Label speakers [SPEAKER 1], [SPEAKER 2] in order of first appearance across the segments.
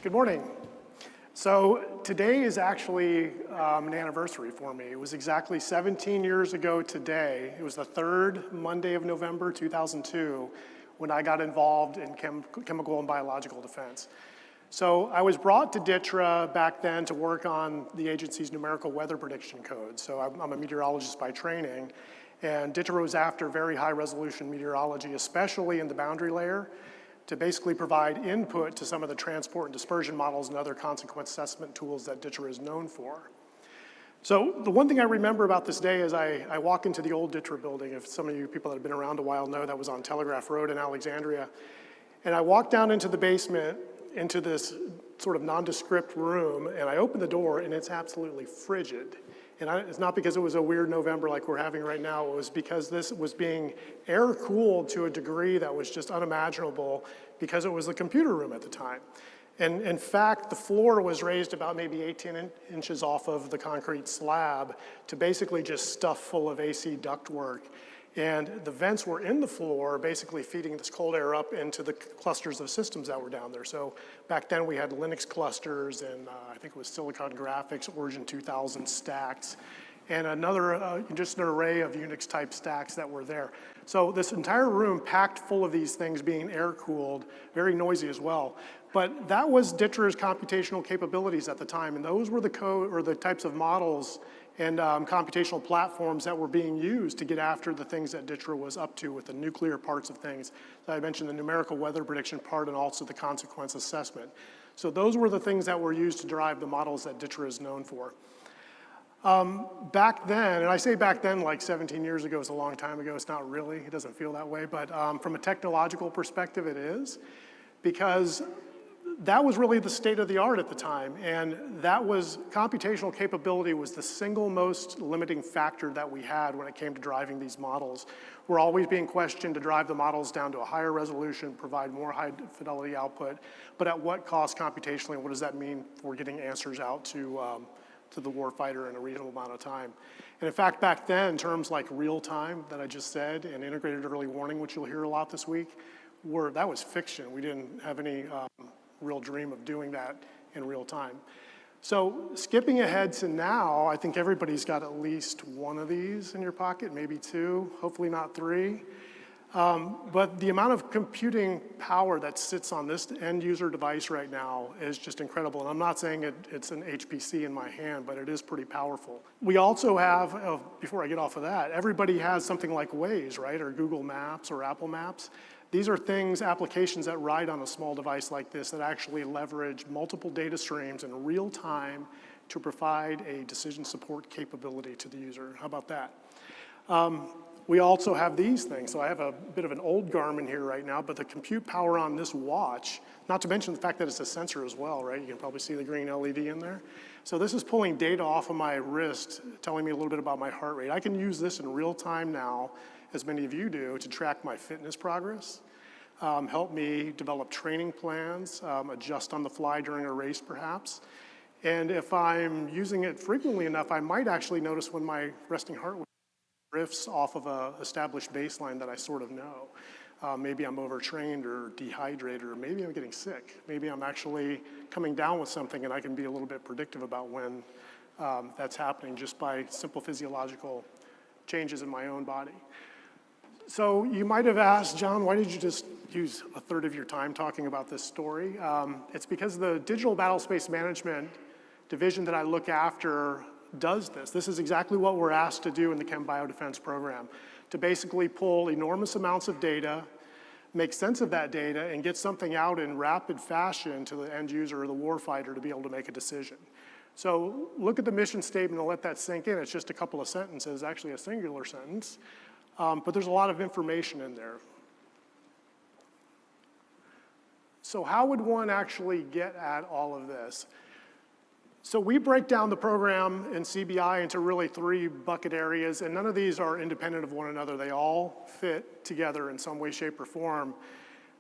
[SPEAKER 1] Good morning. So today is actually an anniversary for me. It was exactly 17 years ago today. It was the third Monday of November 2002 when I got involved in chemical and biological defense. So I was brought to DTRA back then to work on the agency's numerical weather prediction code. So I'm a meteorologist by training, and DTRA was after very high resolution meteorology, especially in the boundary layer, to basically provide input to some of the transport and dispersion models and other consequence assessment tools that DTRA is known for. So the one thing I remember about this day is I walk into the old DTRA building. If some of you people that have been around a while know, that was on Telegraph Road in Alexandria. And I walk down into the basement, into this sort of nondescript room, and I open the door and it's absolutely frigid. And it's not because it was a weird November like we're having right now. It was because this was being air-cooled to a degree that was just unimaginable because it was the computer room at the time. And in fact, the floor was raised about maybe 18 inches off of the concrete slab to basically just stuff full of AC ductwork. And the vents were in the floor, basically feeding this cold air up into the clusters of systems that were down there. So back then we had Linux clusters and I think it was Silicon Graphics, Origin 2000 stacks, and another, just an array of Unix type stacks that were there. So this entire room packed full of these things being air cooled, very noisy as well. But that was DTRA's computational capabilities at the time, and those were the code or the types of models and computational platforms that were being used to get after the things that DTRA was up to with the nuclear parts of things. So I mentioned the numerical weather prediction part and also the consequence assessment. So those were the things that were used to drive the models that DTRA is known for. Back then, and I say back then like 17 years ago is a long time ago, it's not really, it doesn't feel that way, but from a technological perspective it is, because that was really the state of the art at the time, and that was, computational capability was the single most limiting factor that we had when it came to driving these models. We're always being questioned to drive the models down to a higher resolution, provide more high fidelity output, but at what cost computationally, and what does that mean for getting answers out to the warfighter in a reasonable amount of time? And in fact, back then, terms like real time that I just said, and integrated early warning, which you'll hear a lot this week, that was fiction. We didn't have any real dream of doing that in real time. So skipping ahead to now, I think everybody's got at least one of these in your pocket, maybe two, hopefully not three. But the amount of computing power that sits on this end user device right now is just incredible. And I'm not saying it's an HPC in my hand, but it is pretty powerful. We also have, before I get off of that, everybody has something like Waze, right? Or Google Maps or Apple Maps. These are things, applications that ride on a small device like this that actually leverage multiple data streams in real time to provide a decision support capability to the user. How about that? We also have these things. So I have a bit of an old Garmin here right now, but the compute power on this watch, not to mention the fact that it's a sensor as well, right? You can probably see the green LED in there. So this is pulling data off of my wrist, telling me a little bit about my heart rate. I can use this in real time now, as many of you do, to track my fitness progress, help me develop training plans, adjust on the fly during a race perhaps. And if I'm using it frequently enough, I might actually notice when my resting heart rate drifts off of an established baseline that I sort of know. Maybe I'm overtrained or dehydrated, or maybe I'm getting sick. Maybe I'm actually coming down with something and I can be a little bit predictive about when that's happening just by simple physiological changes in my own body. So you might have asked, John, why did you just use a third of your time talking about this story? It's because the digital battlespace management division that I look after does this. This is exactly what we're asked to do in the Chem-Bio defense program, to basically pull enormous amounts of data, make sense of that data, and get something out in rapid fashion to the end user or the warfighter to be able to make a decision. So look at the mission statement and let that sink in. It's just a couple of sentences, actually a singular sentence, but there's a lot of information in there. So how would one actually get at all of this? So we break down the program in CBI into really three bucket areas, and none of these are independent of one another. They all fit together in some way, shape, or form.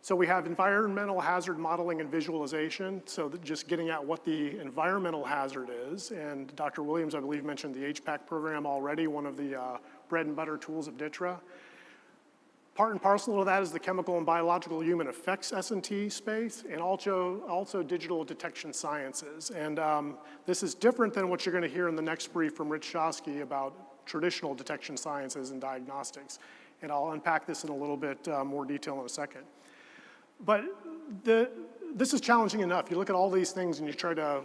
[SPEAKER 1] So we have environmental hazard modeling and visualization, so just getting at what the environmental hazard is. And Dr. Williams, I believe, mentioned the HPAC program already, one of the bread and butter tools of DTRA. Part and parcel of that is the chemical and biological human effects S&T space, and also digital detection sciences. And this is different than what you're going to hear in the next brief from Rich Shosky about traditional detection sciences and diagnostics. And I'll unpack this in a little bit more detail in a second. But this is challenging enough. You look at all these things and you try to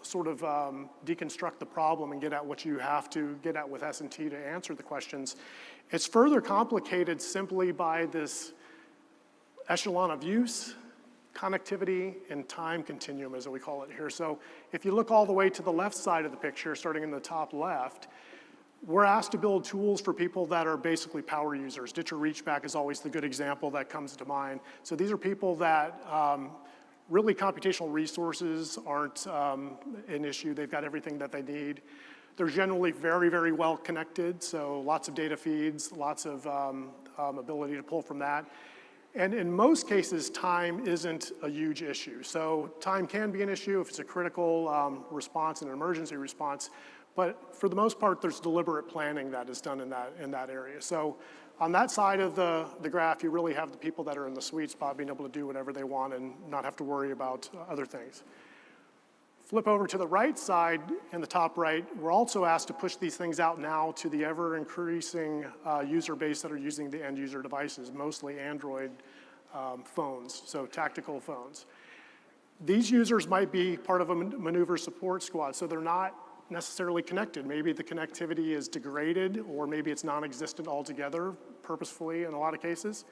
[SPEAKER 1] sort of deconstruct the problem and get at what you have to get at with S&T to answer the questions. It's further complicated simply by this echelon of use, connectivity, and time continuum, as we call it here. So if you look all the way to the left side of the picture, starting in the top left, we're asked to build tools for people that are basically power users. Ditch or reach back is always the good example that comes to mind. So these are people that really computational resources aren't an issue. They've got everything that they need. They're generally very, very well connected, so lots of data feeds, lots of ability to pull from that. And in most cases, time isn't a huge issue. So time can be an issue if it's a critical response, an emergency response, but for the most part, there's deliberate planning that is done in that area. So on that side of the graph, you really have the people that are in the sweet spot being able to do whatever they want and not have to worry about other things. Flip over to the right side, in the top right, we're also asked to push these things out now to the ever-increasing user base that are using the end-user devices, mostly Android phones, so tactical phones. These users might be part of a maneuver support squad, so they're not necessarily connected. Maybe the connectivity is degraded, or maybe it's non-existent altogether, purposefully in a lot of cases.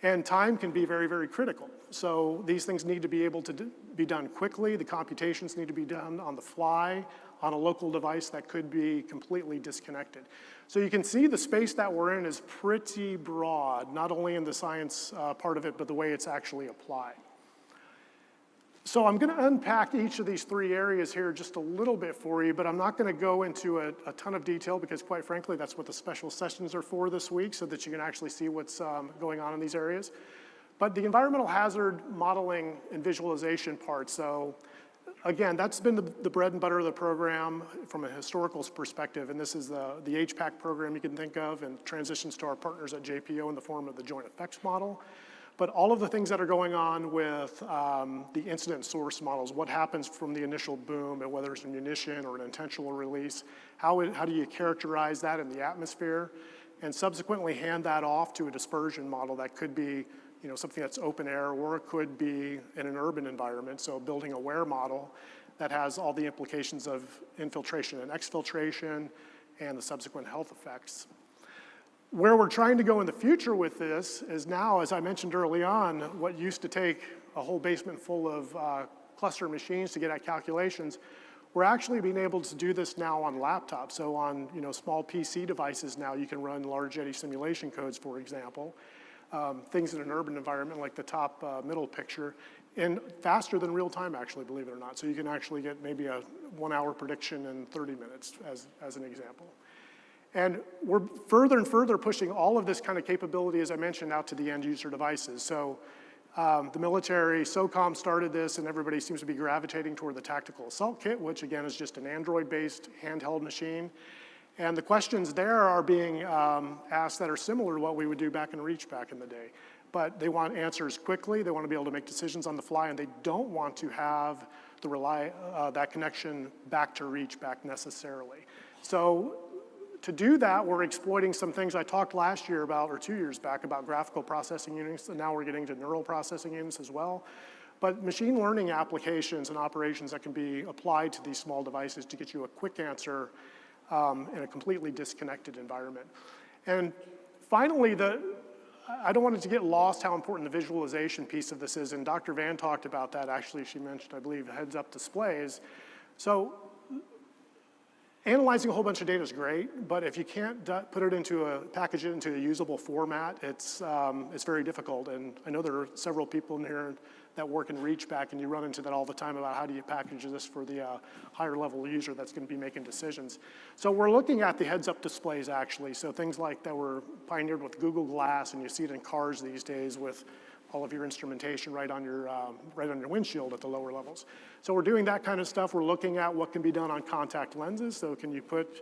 [SPEAKER 1] And time can be very, very critical. So these things need to be able to be done quickly. The computations need to be done on the fly, on a local device that could be completely disconnected. So you can see the space that we're in is pretty broad, not only in the science part of it, but the way it's actually applied. So I'm going to unpack each of these three areas here just a little bit for you, but I'm not going to go into a ton of detail because, quite frankly, that's what the special sessions are for this week, so that you can actually see what's going on in these areas. But the environmental hazard modeling and visualization part, so again, that's been the bread and butter of the program from a historical perspective, and this is the HPAC program you can think of, and transitions to our partners at JPO in the form of the joint effects model. But all of the things that are going on with the incident source models, what happens from the initial boom, and whether it's a munition or an intentional release, how do you characterize that in the atmosphere, and subsequently hand that off to a dispersion model that could be something that's open air, or it could be in an urban environment, so building a WARE model that has all the implications of infiltration and exfiltration and the subsequent health effects. Where we're trying to go in the future with this is now, as I mentioned early on, what used to take a whole basement full of cluster machines to get at calculations, we're actually being able to do this now on laptops. So on small PC devices now, you can run large eddy simulation codes, for example, things in an urban environment like the top middle picture, and faster than real time, actually, believe it or not. So you can actually get maybe a 1 hour prediction in 30 minutes, as an example. And we're further and further pushing all of this kind of capability, as I mentioned, out to the end user devices. So the military, SOCOM started this, and everybody seems to be gravitating toward the tactical assault kit, which again is just an Android-based handheld machine. And the questions there are being asked that are similar to what we would do back in Reach back in the day. But they want answers quickly, they want to be able to make decisions on the fly, and they don't want to have that connection back to Reach back necessarily. So to do that, we're exploiting some things I talked last year about, or 2 years back, about graphical processing units, and now we're getting to neural processing units as well. But machine learning applications and operations that can be applied to these small devices to get you a quick answer in a completely disconnected environment. And finally, I don't want it to get lost how important the visualization piece of this is, and Dr. Van talked about that. Actually, she mentioned, I believe, heads-up displays. So analyzing a whole bunch of data is great, but if you can't package it into a usable format, it's very difficult. And I know there are several people in here that work in Reachback, and you run into that all the time about how do you package this for the higher level user that's going to be making decisions. So we're looking at the heads-up displays, actually. So things like that were pioneered with Google Glass, and you see it in cars these days with all of your instrumentation right on your windshield at the lower levels. So we're doing that kind of stuff. We're looking at what can be done on contact lenses. So can you put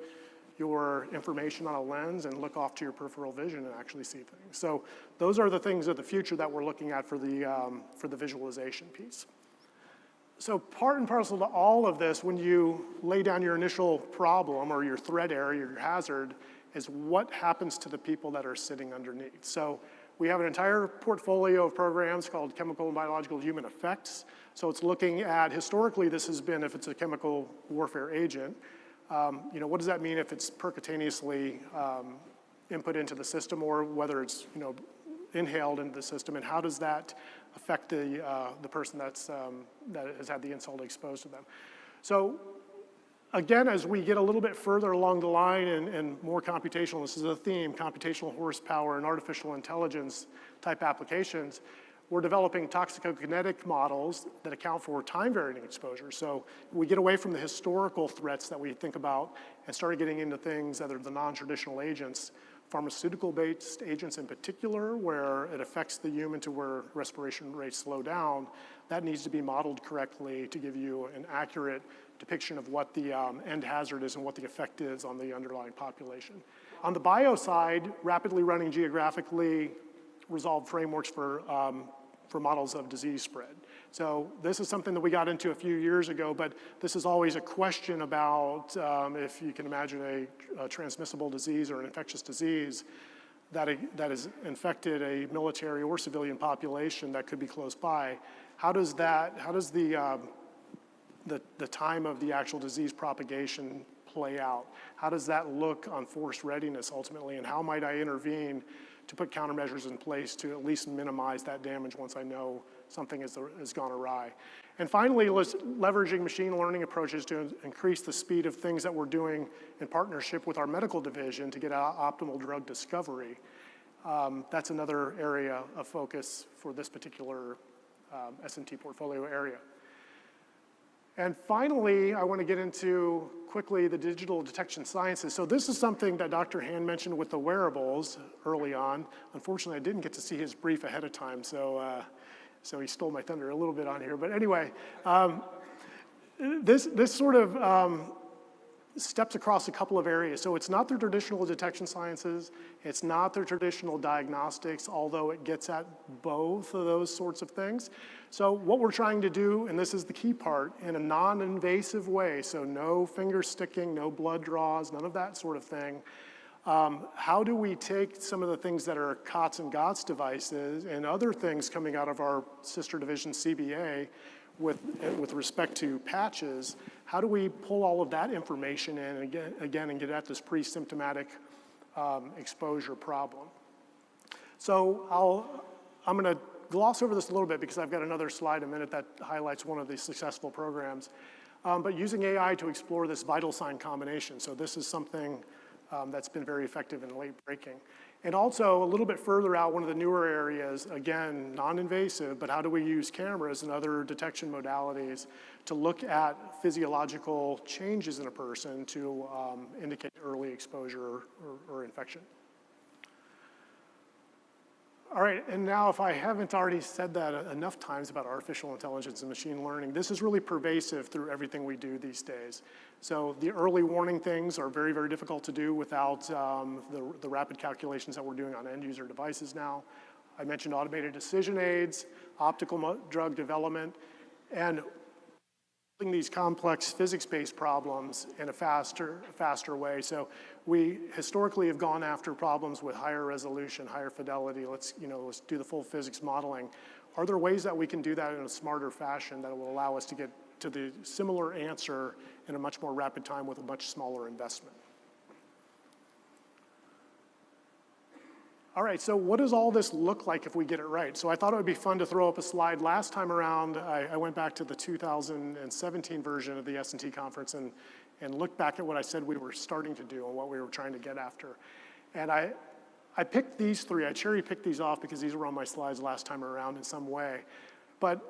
[SPEAKER 1] your information on a lens and look off to your peripheral vision and actually see things. So those are the things of the future that we're looking at for the visualization piece. So part and parcel to all of this, when you lay down your initial problem or your threat area, your hazard, is what happens to the people that are sitting underneath. So we have an entire portfolio of programs called Chemical and Biological Human Effects. So it's looking at, historically this has been if it's a chemical warfare agent, what does that mean if it's percutaneously input into the system, or whether it's inhaled into the system, and how does that affect the person that has had the insult exposed to them? So again, as we get a little bit further along the line and more computational, this is a theme, computational horsepower and artificial intelligence type applications, we're developing toxicokinetic models that account for time-varying exposure. So we get away from the historical threats that we think about and start getting into things that are the non-traditional agents, pharmaceutical-based agents in particular, where it affects the human to where respiration rates slow down. That needs to be modeled correctly to give you an accurate depiction of what the end hazard is and what the effect is on the underlying population. On the bio side, rapidly running geographically resolved frameworks for models of disease spread. So this is something that we got into a few years ago, but this is always a question about if you can imagine a transmissible disease or an infectious disease that has infected a military or civilian population that could be close by. How does the time of the actual disease propagation play out? How does that look on force readiness ultimately, and how might I intervene to put countermeasures in place to at least minimize that damage once I know something has gone awry? And finally, leveraging machine learning approaches to increase the speed of things that we're doing in partnership with our medical division to get optimal drug discovery. That's another area of focus for this particular S&T portfolio area. And finally, I want to get into quickly the digital detection sciences. So this is something that Dr. Hannan mentioned with the wearables early on. Unfortunately, I didn't get to see his brief ahead of time, so he stole my thunder a little bit on here. But anyway, this sort of steps across a couple of areas. So it's not the traditional detection sciences, it's not the traditional diagnostics, although it gets at both of those sorts of things. So what we're trying to do, and this is the key part, in a non-invasive way, so no finger sticking, no blood draws, none of that sort of thing, how do we take some of the things that are COTS and GOTS devices and other things coming out of our sister division CBA with respect to patches, how do we pull all of that information in again and get at this pre-symptomatic exposure problem? So I'm going to gloss over this a little bit because I've got another slide in a minute that highlights one of the successful programs. But using AI to explore this vital sign combination. So this is something that's been very effective in late breaking. And also a little bit further out, one of the newer areas, again, non-invasive, but how do we use cameras and other detection modalities to look at physiological changes in a person to indicate early exposure or infection? All right, and now if I haven't already said that enough times about artificial intelligence and machine learning, this is really pervasive through everything we do these days. So the early warning things are very, very difficult to do without the rapid calculations that we're doing on end user devices now. I mentioned automated decision aids, optical drug development, and these complex physics-based problems in a faster way. So we historically have gone after problems with higher resolution, higher fidelity. Let's do the full physics modeling. Are there ways that we can do that in a smarter fashion that will allow us to get to the similar answer in a much more rapid time with a much smaller investment? All right, so what does all this look like if we get it right? So I thought it would be fun to throw up a slide. Last time around, I went back to the 2017 version of the S&T conference and looked back at what I said we were starting to do and what we were trying to get after. And I picked these three. I cherry-picked these off because these were on my slides last time around in some way. But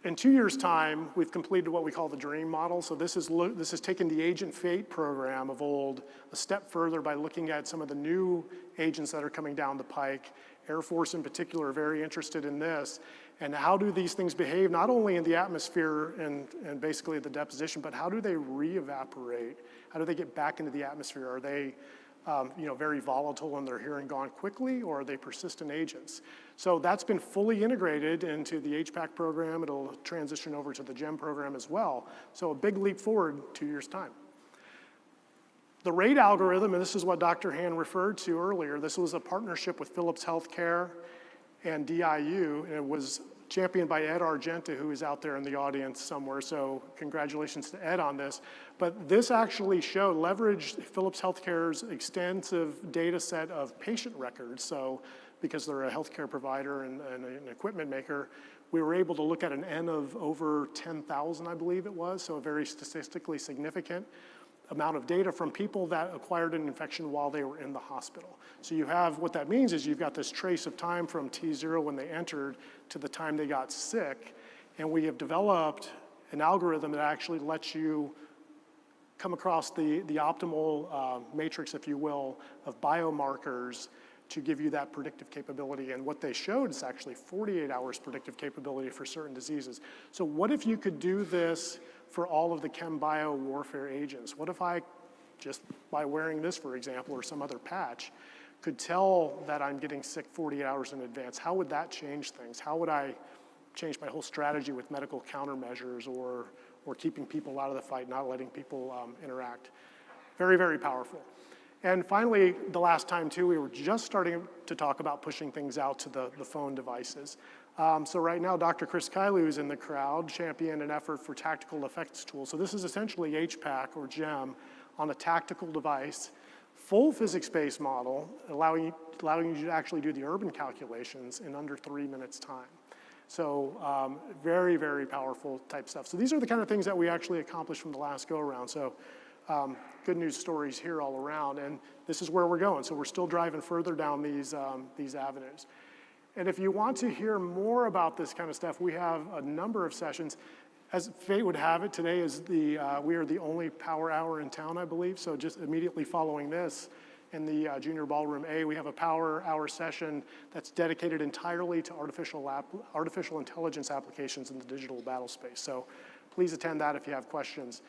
[SPEAKER 1] in 2 years' time, we've completed what we call the DREAM model. So this has taken the Agent Fate program of old a step further by looking at some of the new agents that are coming down the pike. Air Force in particular are very interested in this. And how do these things behave, not only in the atmosphere and basically the deposition, but how do they re-evaporate? How do they get back into the atmosphere? Are they very volatile and they're here and gone quickly, or are they persistent agents? So that's been fully integrated into the HPAC program. It'll transition over to the GEM program as well. So a big leap forward 2 years' time. The rate algorithm, and this is what Dr. Han referred to earlier, this was a partnership with Philips Healthcare and DIU, and it was championed by Ed Argenta, who is out there in the audience somewhere, so congratulations to Ed on this. But this actually leveraged Philips Healthcare's extensive data set of patient records, so because they're a healthcare provider and an equipment maker, we were able to look at an N of over 10,000, I believe it was, so a very statistically significant amount of data from people that acquired an infection while they were in the hospital. So you have, what that means is you've got this trace of time from T0 when they entered to the time they got sick, and we have developed an algorithm that actually lets you come across the optimal matrix, if you will, of biomarkers to give you that predictive capability. And what they showed is actually 48 hours predictive capability for certain diseases. So what if you could do this for all of the Chem-Bio warfare agents? What if I, just by wearing this, for example, or some other patch, could tell that I'm getting sick 48 hours in advance? How would that change things? How would I change my whole strategy with medical countermeasures or keeping people out of the fight, not letting people interact? Very, very powerful. And finally, the last time too, we were just starting to talk about pushing things out to the phone devices. So right now, Dr. Chris Kailu is in the crowd, championed an effort for tactical effects tools. So this is essentially HPAC or GEM on a tactical device, full physics-based model, allowing you to actually do the urban calculations in under 3 minutes time. So very, very powerful type stuff. So these are the kind of things that we actually accomplished from the last go-around. So good news stories here all around, and this is where we're going. So we're still driving further down these avenues. And if you want to hear more about this kind of stuff, we have a number of sessions. As fate would have it, today is we are the only power hour in town, I believe. So just immediately following this, in the Junior Ballroom A, we have a power hour session that's dedicated entirely to artificial intelligence applications in the digital battle space. So please attend that if you have questions.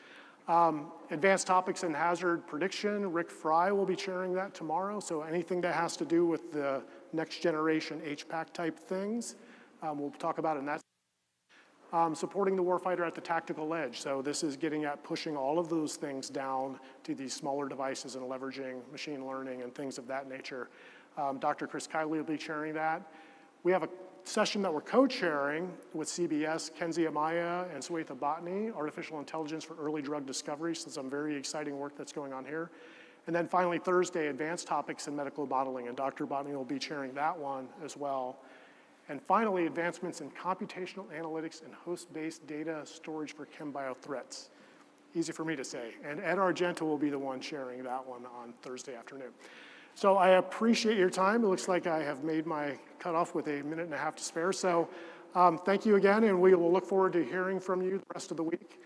[SPEAKER 1] Advanced topics in hazard prediction, Rick Fry will be chairing that tomorrow. So anything that has to do with the next generation HPAC type things, we'll talk about in that. Supporting the warfighter at the tactical edge. So this is getting at pushing all of those things down to these smaller devices and leveraging machine learning and things of that nature. Dr. Chris Kiley will be chairing that. We have a session that we're co-chairing with CBS, Kenzie Amaya and Swetha Botany, Artificial Intelligence for Early Drug Discovery. So some very exciting work that's going on here. And then finally, Thursday, Advanced Topics in Medical Modeling, and Dr. Botany will be chairing that one as well. And finally, advancements in computational analytics and host-based data storage for Chem-Bio threats. Easy for me to say. And Ed Argenta will be the one sharing that one on Thursday afternoon. So I appreciate your time. It looks like I have made my cutoff with 1.5 minutes to spare. So thank you again, and we will look forward to hearing from you the rest of the week.